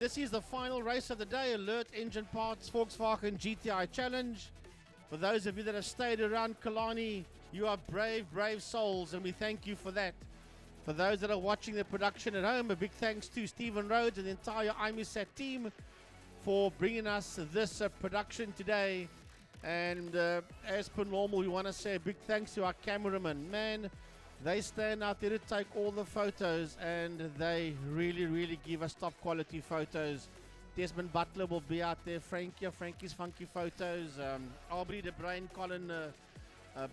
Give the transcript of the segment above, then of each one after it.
This is the final race of the day, Alert Engine Parts Volkswagen GTI Challenge. For those of you that have stayed around Killarney, you are brave, brave souls, and we thank you for that. For those that are watching the production at home, a big thanks to Stephen Rhodes and the entire IMUSAT team for bringing us this production today. And as per normal, we want to say a big thanks to our cameraman. Man, they stand out there to take all the photos, and they really give us top quality photos. Desmond Butler will be out there, Frankie's funky photos, Aubrey De Bruin, Colin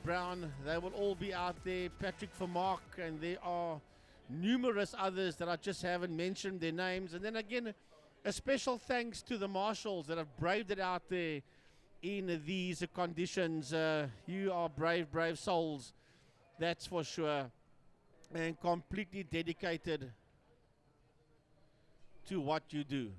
Brown, they will all be out there, Patrick Vermark, and there are numerous others that I just haven't mentioned their names. And then again, a special thanks to the marshals that have braved it out there in these conditions. You are brave souls, that's for sure, and completely dedicated to what you do.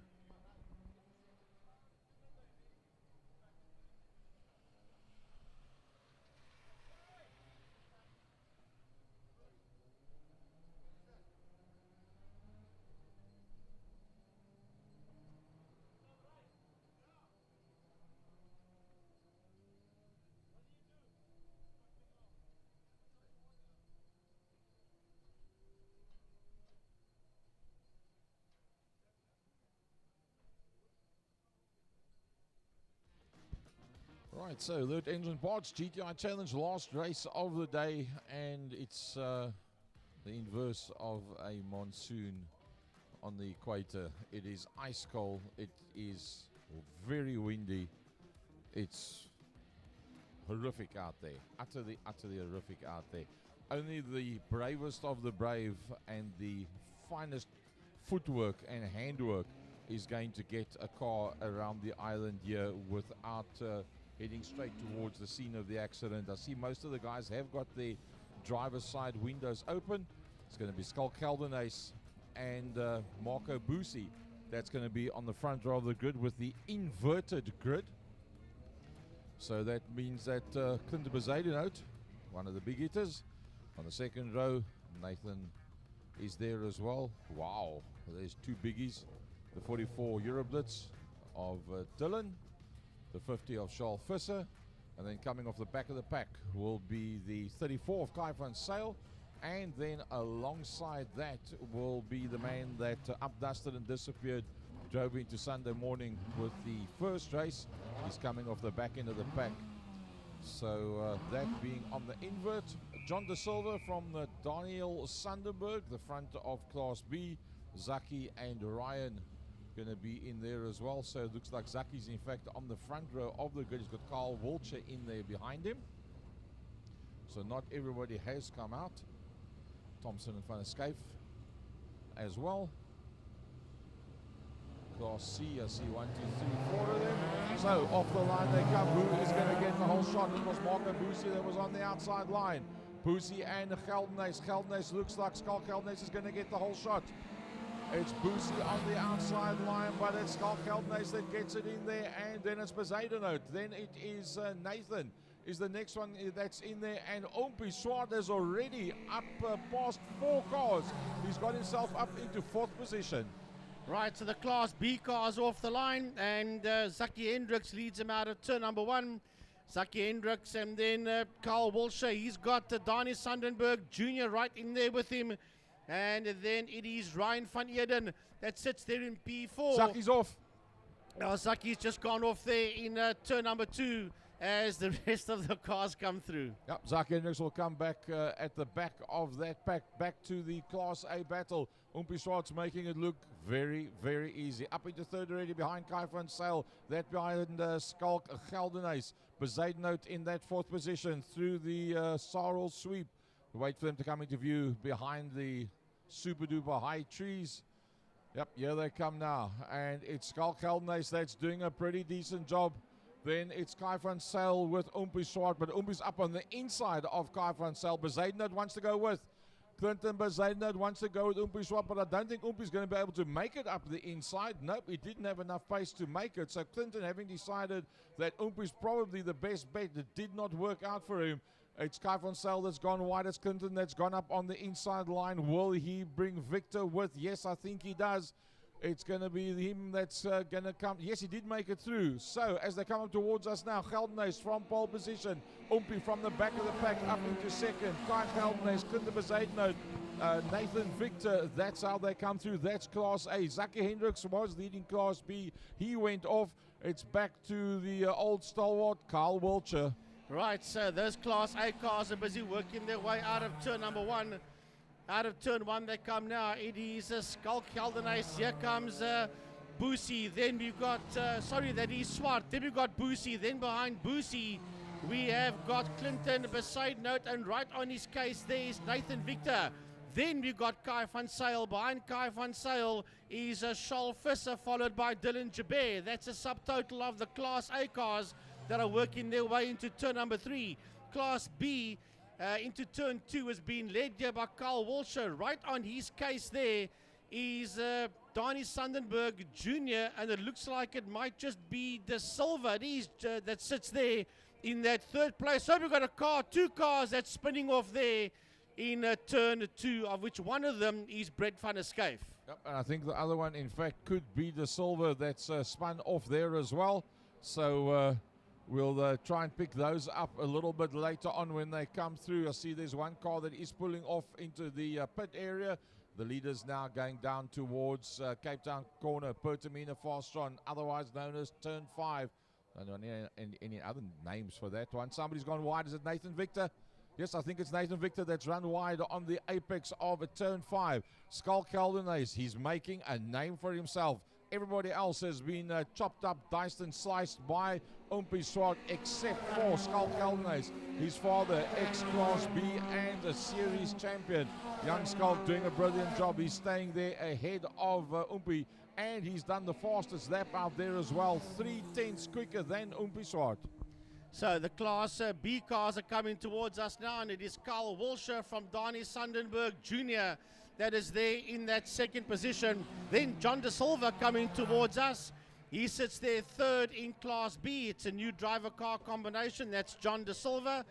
Right, so Alert Engine Parts GTI Challenge, last race of the day, and it's the inverse of a monsoon on the equator. It is ice cold, it is very windy, it's horrific out there, utterly horrific out there. Only the bravest of the brave and the finest footwork and handwork is going to get a car around the island here without heading straight towards the scene of the accident. I see most of the guys have got their driver's side windows open. It's going to be Schalk Geldenhuys and Marco Busi. That's going to be on the front row of the grid with the inverted grid. So that means that Clinton Bezuidenhout, one of the big hitters, on the second row. Nathan is there as well. Wow, there's two biggies. The 44 Euroblitz of Dylan, the 50 of Charles Visser, and then coming off the back of the pack will be the 34 of Kai van Zyl, and then alongside that will be the man that updusted and disappeared, drove into Sunday morning with the first race. He's coming off the back end of the pack. So that being on the invert, John De Silva from the Daniel Sandenberg, the front of Class B, Zaki and Ryan going to be in there as well. So it looks like Zaki's in fact on the front row of the grid. He's got Carl Wiltshire in there behind him. So not everybody has come out. Thompson and Van der Skyf as well. Class C, I see 1, 2, 3, 4 of them. So off the line they come. Who is going to get the whole shot? It was Marco Busi that was on the outside line. Busi and Geldenhuys. Geldenhuys looks like Schalk Geldenhuys is going to get the whole shot. It's Busi on the outside line, but it's Schalk Geldenhuys that gets it in there, and then it's Bezuidenhout. Then it is Nathan is the next one that's in there, and Oompie Swart is already up past 4 cars. He's got himself up into 4th position. Right, so the Class B cars off the line, and Zaki Hendricks leads him out of turn number 1. Zaki Hendricks, and then Carl Wiltshire. He's got Dani Sandenberg Jr. right in there with him. And then it is Ryan van Eden that sits there in P4. Zaki's off. Now Zaki's just gone off there in turn number 2 as the rest of the cars come through. Yep, Zaki Hendricks will come back at the back of that pack, back to the Class A battle. Oompie Swartz making it look very easy. Up into 3rd already behind Kai van Zyl. That behind Schalk Geldenhuys. Bezuidenhout in that 4th position through the Sarel sweep. Wait for them to come into view behind the super duper high trees. Yep, here they come now, and it's Schalk Geldenhuys that's doing a pretty decent job. Then it's Kai van Zyl with Oompie Swart, but Oompie's up on the inside of Kai van Zyl. Bezuidenhout wants to go with Clinton. Bezuidenhout wants to go with Oompie Swart, but I don't think Oompie's going to be able to make it up the inside. Nope, he didn't have enough pace to make it. So Clinton, having decided that Oompie's probably the best bet, that did not work out for him, It's Kai van Zyl that's gone wide. It's Clinton that's gone up on the inside line. Will he bring Victor with? Yes, I think he does. it's going to be him that's going to come. Yes, he did make it through. So as they come up towards us now, Geldenhuys from pole position. Oompie from the back of the pack up into second. Kai Geldenhuys, Clinton Bezuidenhout, Nathan Victor. That's how they come through. That's Class A. Zaki Hendricks was leading Class B. He went off. It's back to the old stalwart, Carl Wiltshire. Right, so those Class A cars are busy working their way out of turn number one. Out of turn one they come now. It is Skalk Geldenhuys. Here comes Boosie. Then we've got, that is Swart. Then we've got Boosie. Then behind Boosie, we have got Clinton Bezuidenhout. And right on his case, there is Nathan Victor. Then we've got Kai van Zyl. Behind Kai van Zyl is Charles Visser, followed by Dylan Jabeur. That's a subtotal of the Class A cars that are working their way into turn number 3. Class B into turn 2 has been led here by Carl Wiltshire. Right on his case there is Donnie Sandenberg Jr. and it looks like it might just be De Silva. It is that sits there in that third place. So we've got two cars that's spinning off there in turn 2, of which one of them is Brett van der Schyff. Yep, and I think the other one, in fact, could be De Silva that's spun off there as well. So we'll try and pick those up a little bit later on when they come through. I see there's one car that is pulling off into the pit area. The leaders now going down towards Cape Town corner, Pertamina Fastron, otherwise known as turn 5. I don't know any other names for that one. Somebody's gone wide. Is it Nathan Victor? Yes, I think it's Nathan Victor that's run wide on the apex of a turn 5. Skalk Geldenhuys, he's making a name for himself. Everybody else has been chopped up, diced and sliced by Oompie Swart, except for Skalk Geldenhuys. His father, ex-Class B and a series champion. Young Skalk doing a brilliant job. He's staying there ahead of Oompie, and he's done the fastest lap out there as well. 3/10 quicker than Oompie Swart. So the Class B cars are coming towards us now, and it is Carl Wiltshire from Donnie Sandenberg Jr. that is there in that second position. Then John De Silva coming towards us. He sits there third in Class B. It's a new driver car combination. That's John De Silva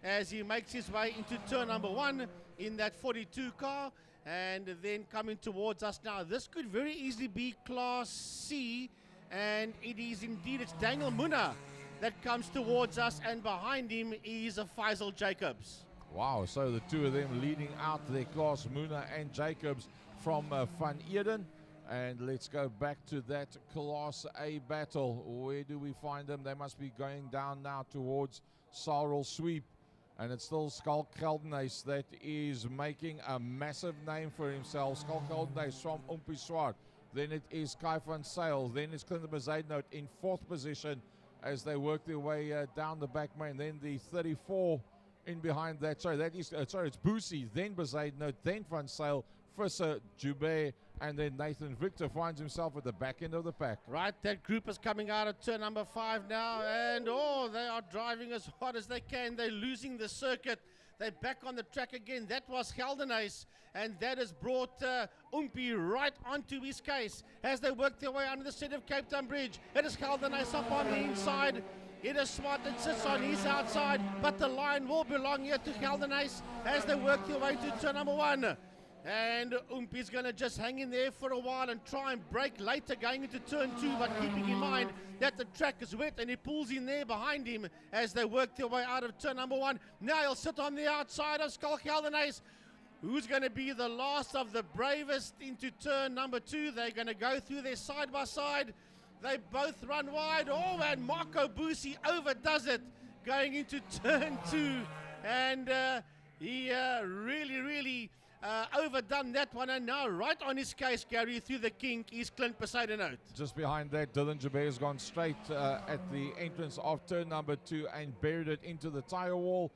as he makes his way into turn number 1 in that 42 car. And then coming towards us now. This could very easily be Class C, and it is indeed, it's Daniel Munna that comes towards us, and behind him is Faisal Jacobs. Wow, so the two of them leading out their class, Muna and Jacobs from Van Eden. And let's go back to that Class A battle. Where do we find them? They must be going down now towards Sarel Sweep. And it's still Skalk Geldenhuys that is making a massive name for himself. Skalk Geldenhuys from Oompie Swart. Then it is Kai van Zyl. Then it's Clinton Bezuidenhout in 4th position as they work their way down the back main. Then the 34 in behind that. It's Boosie, then Bezuidenhout, then Van Zyl, Visser, Jabeur, and then Nathan Victor finds himself at the back end of the pack. Right, that group is coming out of turn number 5 now, and they are driving as hard as they can. They're losing the circuit. They're back on the track again. That was Geldenhuys, and that has brought Oompie right onto his case as they work their way under the set of Cape Town Bridge. It is Geldenhuys up on the inside. It is Swart that sits on his outside, but the line will belong here to Geldenhuys as they work their way to turn number 1. And Oompie's going to just hang in there for a while and try and break later going into turn 2, but keeping in mind that the track is wet, and he pulls in there behind him as they work their way out of turn number 1. Now he'll sit on the outside of Skalk Geldenhuys, who's going to be the last of the bravest into turn number 2. They're going to go through there side by side. They both run wide. And Marco Boosie overdoes it going into turn 2. And he really overdone that one. And now right on his case, Gary, through the kink is Clint Bezuidenhout. Just behind that, Dylan Jabeur has gone straight at the entrance of turn number 2 and buried it into the tire wall.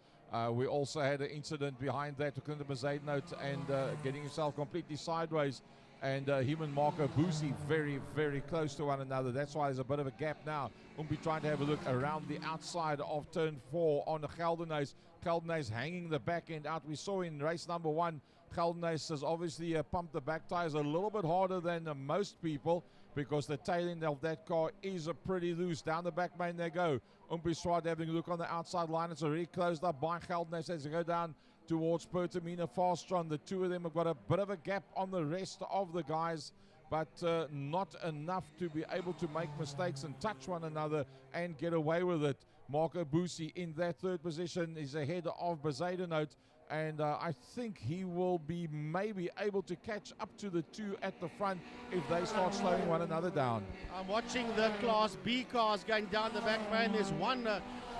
We also had an incident behind that to Clint Bezuidenhout and getting himself completely sideways. And him and Marco Boosie very close to one another. That's why there's a bit of a gap now. Oompie trying to have a look around the outside of turn 4 on the Geldenhuys. Geldenhuys hanging the back end out. We saw in race number 1, Geldenhuys has obviously pumped the back tires a little bit harder than most people, because the tail end of that car is pretty loose. Down the back main they go. Oompie Swart having a look on the outside line. It's already closed up by Geldenhuys as they go down towards Pertamina Fastron. The two of them have got a bit of a gap on the rest of the guys but not enough to be able to make mistakes and touch one another and get away with it. Marco Busi in that third position is ahead of Bezuidenhout, and I think he will be maybe able to catch up to the two at the front if they start slowing one another down. I'm watching the Class B cars going down the back, man. There's one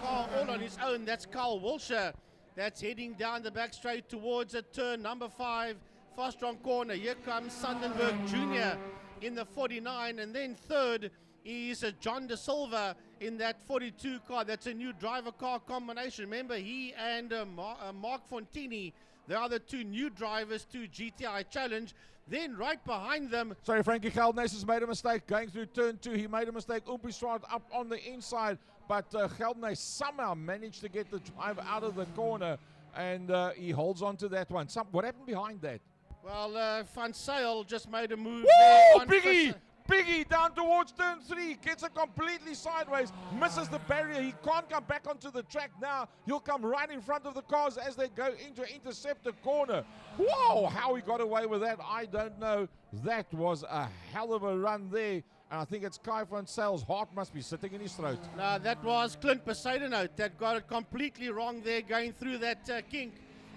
car all on his own. That's Carl Wilshire. That's heading down the back straight towards a turn number 5. Fast-strong corner. Here comes Sandenberg Jr. in the 49. And then third is John De Silva in that 42 car. That's a new driver-car combination. Remember, he and Mark Fontini, they are the two new drivers to GTI Challenge. Then right behind them... Sorry, Frankie Geldenhuys has made a mistake. Going through turn 2, he made a mistake. Oompie Swart up on the inside, but Geldenhuys somehow managed to get the driver out of the corner, and he holds on to that one. What happened behind that? Well, Van Sale just made a move. Woo! Biggie! Biggie down towards turn 3, gets it completely sideways, misses the barrier. He can't come back onto the track now. He'll come right in front of the cars as they go into interceptor corner. Whoa, how he got away with that, I don't know. That was a hell of a run there. And I think it's Kai van Sale's heart must be sitting in his throat. No, that was Clint Bezuidenhout that got it completely wrong there, going through that kink.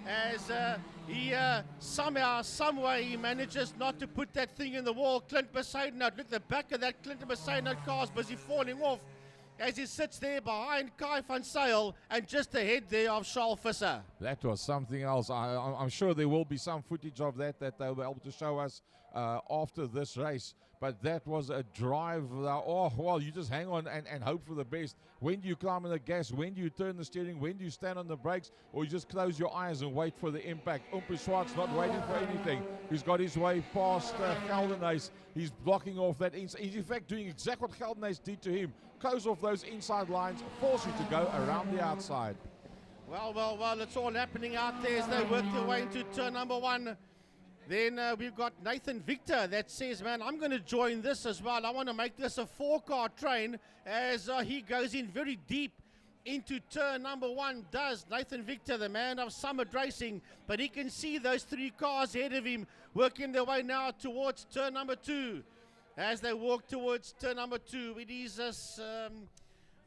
As he somehow, someway, he manages not to put that thing in the wall. Clint Bezuidenhout, look, the back of that Clint Bezuidenhout car is busy falling off as he sits there behind Kai van Sale and just ahead there of Charles Visser. That was something else. I'm sure there will be some footage of that they'll be able to show us after this race. But that was a drive. Oh, well, you just hang on and hope for the best. When do you climb on the gas? When do you turn the steering? When do you stand on the brakes? Or you just close your eyes and wait for the impact? Oompie Swart's not waiting for anything. He's got his way past Geldenhuys. He's blocking off that inside. He's in fact doing exactly what Geldenhuys did to him. Close off those inside lines, force you to go around the outside. Well, it's all happening out there as they work their way into turn number 1. Then we've got Nathan Victor that says, man, I'm going to join this as well. I want to make this a 4-car train as he goes in very deep into turn number 1. Does Nathan Victor, the man of Summit Racing, but he can see those 3 cars ahead of him working their way now towards turn number 2. As they walk towards turn number 2, it is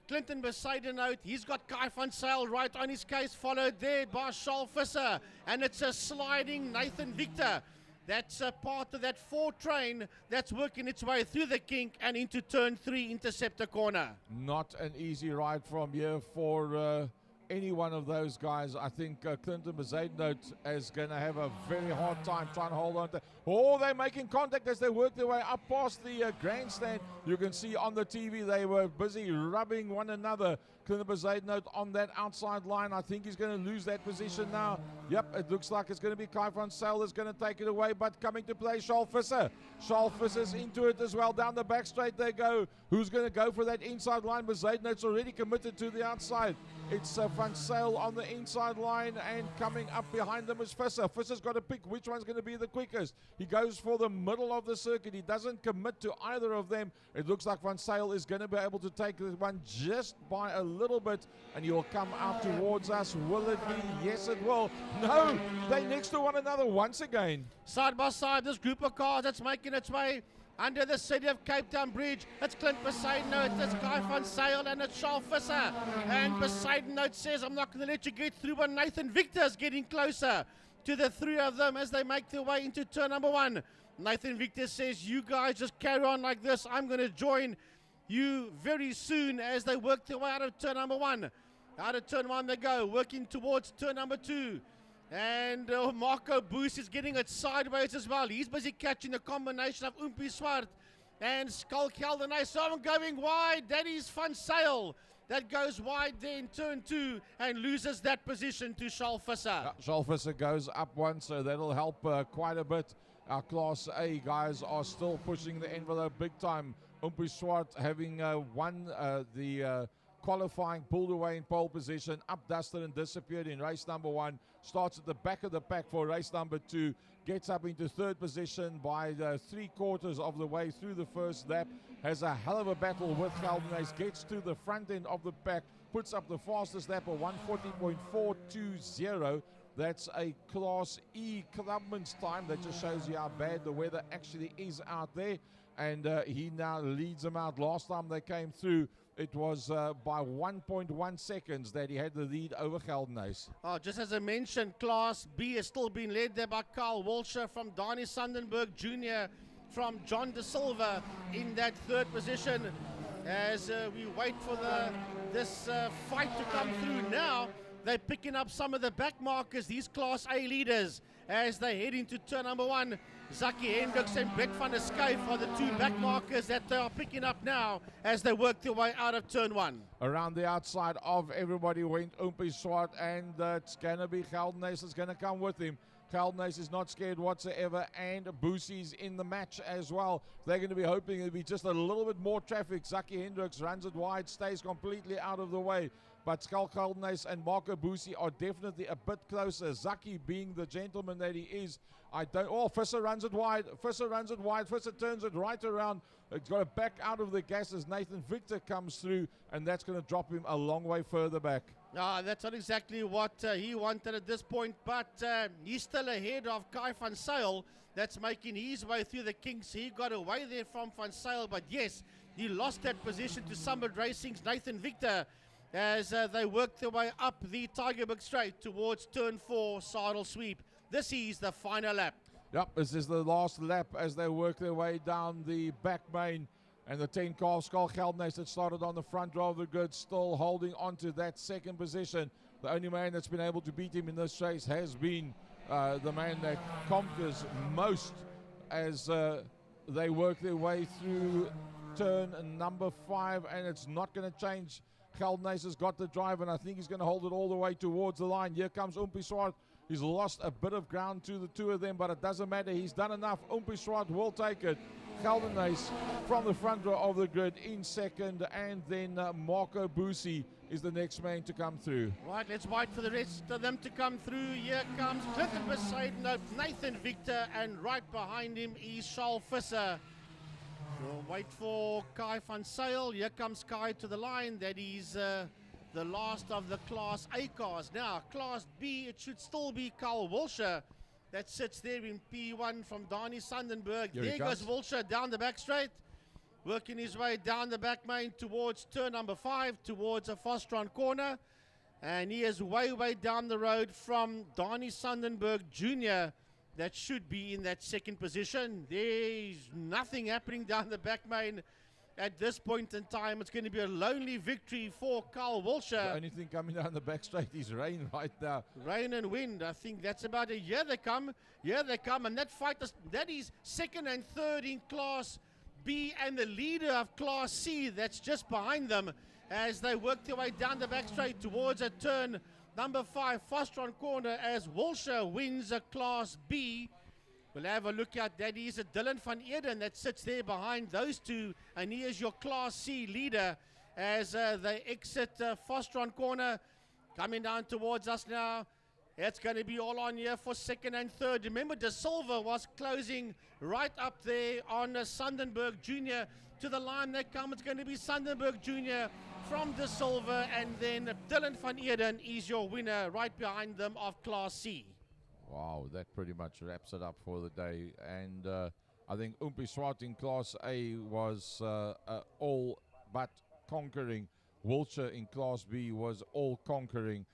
Clinton Bezuidenhout. He's got Kai van Sale right on his case, followed there by Charles Visser. And it's a sliding Nathan Victor. That's a part of that 4 train that's working its way through the kink and into turn 3 interceptor corner. Not an easy ride from here for any one of those guys. I think Clinton Bezuidenhout is going to have a very hard time trying to hold on to. Oh, they're making contact as they work their way up past the grandstand. You can see on the TV they were busy rubbing one another. Clinton Bezuidenhout on that outside line. I think he's going to lose that position now. Yep, it looks like it's going to be Kai van Sale that's going to take it away, but coming to play, Charles Visser. Charles Visser's into it as well. Down the back straight they go. Who's going to go for that inside line? Bezuidenhout's already committed to the outside. It's Van Sale on the inside line, and coming up behind them is Visser. Visser's got to pick which one's going to be the quickest. He goes for the middle of the circuit. He doesn't commit to either of them. It looks like Van Sale is going to be able to take this one just by a little bit, and he'll come out towards us. Will it be? Yes, it will. No, they're next to one another once again. Side by side, this group of cars that's making its way under the City of Cape Town Bridge. It's Clint Bezuidenhout, it's Kai van Sale, and it's Charles Visser. And Bezuidenhout says, I'm not going to let you get through, but Nathan Victor's getting closer to the 3 of them as they make their way into turn number 1. Nathan Victor says, you guys just carry on like this. I'm going to join you very soon as they work their way out of turn number 1. Out of turn 1 they go, working towards turn number 2. And Marco Boos is getting it sideways as well. He's busy catching the combination of Oompie Swart and Skull Geldenhuys. So I'm going wide. That is Van Sale. That goes wide there in turn 2 and loses that position to Charles Visser. Charles Visser goes up one, so that'll help quite a bit. Our Class A guys are still pushing the envelope big time. Oompie Swart having won the qualifying, pulled away in pole position, up dusted and disappeared in race number 1, starts at the back of the pack for race number 2, gets up into 3rd position by the 3/4 of the way through the first lap, has a hell of a battle with Geldenhuys, gets to the front end of the pack, puts up the fastest lap of 140.420, That's a Class E Clubman's time. That just shows you how bad the weather actually is out there. And he now leads them out. Last time they came through, it was by 1.1 seconds that he had the lead over Geldenhuys. Oh, just as I mentioned, Class B has still been led there by Carl Walsher from Donnie Sundenberg Jr. from John De Silva in that third position. As we wait for this fight to come through now, they're picking up some of the back markers, these Class A leaders, as they head into turn number 1. Zaki Hendricks and Brett van der Skyf are the two back markers that they are picking up now as they work their way out of turn 1. Around the outside of everybody went Oompie Swart, and it's going to be Geldenhuys that's going to come with him. Geldenhuys is not scared whatsoever, and Boosie's in the match as well. They're going to be hoping it'll be just a little bit more traffic. Zaki Hendricks runs it wide, stays completely out of the way. But Skull Geldenhuys and Marco Boosie are definitely a bit closer. Zaki, being the gentleman that he is, Visser runs it wide. Visser turns it right around. It's got to back out of the gas as Nathan Victor comes through, and that's going to drop him a long way further back. That's not exactly what he wanted at this point, but he's still ahead of Kai van Zyl. That's making his way through the kinks. He got away there from van Zyl, but yes, he lost that position to Summit Racing's Nathan Victor as they work their way up the Tygerberg Straight towards turn 4 saddle sweep. This is the final lap. Yep, this is the last lap as they work their way down the back main. And the 10 car Skull Geldenhuys that started on the front row of the grid still holding on to that second position. The only man that's been able to beat him in this race has been the man that conquers most as they work their way through turn number 5, and it's not going to change. Geldenhuys has got the drive, and I think he's going to hold it all the way towards the line. Here comes Oompie Swart. He's lost a bit of ground to the two of them, but it doesn't matter. He's done enough. Oompie Swart will take it. Geldenhuys from the front row of the grid in second, and then Marco Boosie is the next man to come through. Right, let's wait for the rest of them to come through. Here comes Clinton Besaidenout, Nathan Victor, and right behind him is Charles Visser. We'll wait for Kai van Zyl. Here comes Kai to the line. That is the last of the Class A cars. Now, Class B, it should still be Carl Walsher that sits there in P1 from Donnie Sundenberg. There goes Walsher down the back straight, working his way down the back main towards turn number 5, towards a Fostron corner. And he is way down the road from Donnie Sundenberg Jr. That should be in that second position. There's nothing happening down the back main at this point in time. It's going to be a lonely victory for Carl Walsher. The only thing coming down the back straight is rain right now. Rain and wind. I think that's about it. Here they come. And that fight, that is second and third in Class B, and the leader of Class C that's just behind them as they work their way down the back straight towards a turn number 5, Fostron corner, as Walsher wins a Class B. We'll have a look at that. Is a Dylan van Eden that sits there behind those two, and he is your Class C leader as they exit Fostron corner. Coming down towards us now. It's going to be all on here for second and third. Remember, De Silva was closing right up there on Sundenberg Jr. To the line they come. It's going to be Sundenberg Jr. from De Silva, and then Dylan van Eden is your winner right behind them of Class C. Wow, that pretty much wraps it up for the day. And I think Oompie Swart in Class A was all but conquering. Walsher in Class B was all conquering.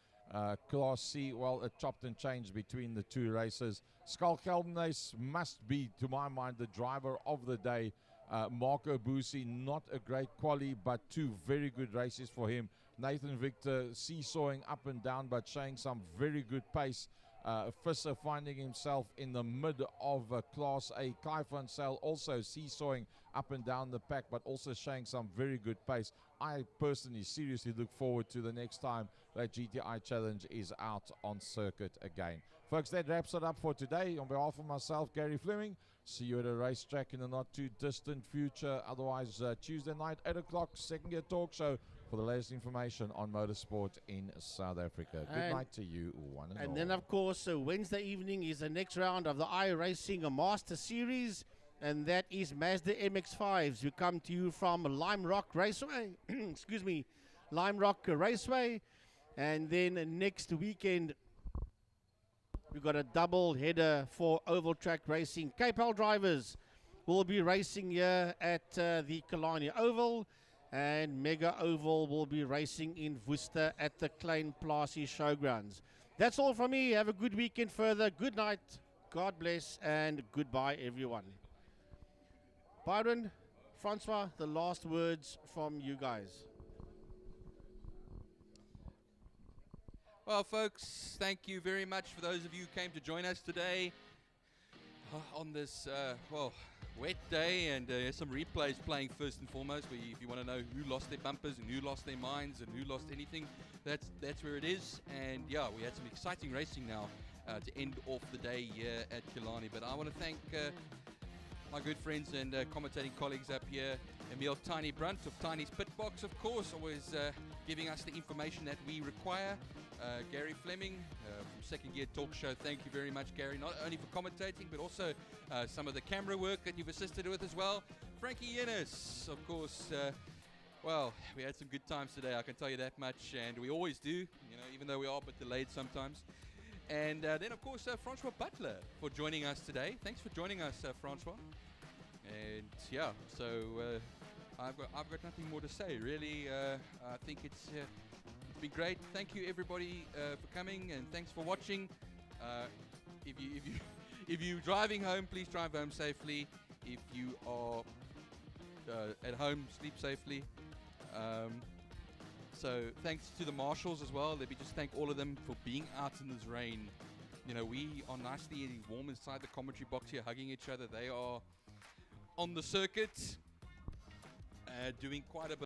Class C, well, it chopped and changed between the two races. Skull Geldenhuys must be, to my mind, the driver of the day. Marco Boosie, not a great quali, but two very good races for him. Nathan Victor seesawing up and down, but showing some very good pace. Visser finding himself in the mid of Class A. Kai van Zyl also seesawing up and down the pack, but also showing some very good pace. I personally seriously look forward to the next time that GTI Challenge is out on circuit again. Folks, that wraps it up for today. On behalf of myself, Gary Fleming, see you at a racetrack in the not too distant future. Otherwise, Tuesday night, 8 o'clock, Second Gear Talk Show for the latest information on motorsport in South Africa. Good night to you, one and all. And then, of course, Wednesday evening is the next round of the iRacing Master Series, and that is Mazda MX-5s who come to you from Lime Rock Raceway. Excuse me, Lime Rock Raceway. And then next weekend, We've got a double header for oval track racing. KPL drivers will be racing here at the Killarney Oval, and Mega Oval will be racing in Worcester at the Klein Plasie Showgrounds. That's all from me. Have a good weekend further. Good night. God bless and goodbye, everyone. Byron, Francois, the last words from you guys. Well, folks, thank you very much for those of you who came to join us today on this, wet day, and some replays playing first and foremost. If you want to know who lost their bumpers and who lost their minds and who lost anything, that's where it is. And yeah, we had some exciting racing now to end off the day here at Killarney. But I want to thank my good friends and commentating colleagues up here. Emil Tiny Brunt of Tiny's Pit Box, of course, always giving us the information that we require. Gary Fleming from Second Gear Talk Show. Thank you very much, Gary, not only for commentating, but also some of the camera work that you've assisted with as well. Frankie Yennis, of course. Well, we had some good times today, I can tell you that much, and we always do, even though we are a bit delayed sometimes. And then, of course, Francois Butler for joining us today. Thanks for joining us, Francois. And yeah, so I've got nothing more to say, really. I think it's been great. Thank you, everybody, for coming, and thanks for watching. If you're driving home, please drive home safely. If you are at home, sleep safely. So thanks to the marshals as well. Let me just thank all of them for being out in this rain. We are nicely warm inside the commentary box here, hugging each other. They are on the circuit, doing quite a bit.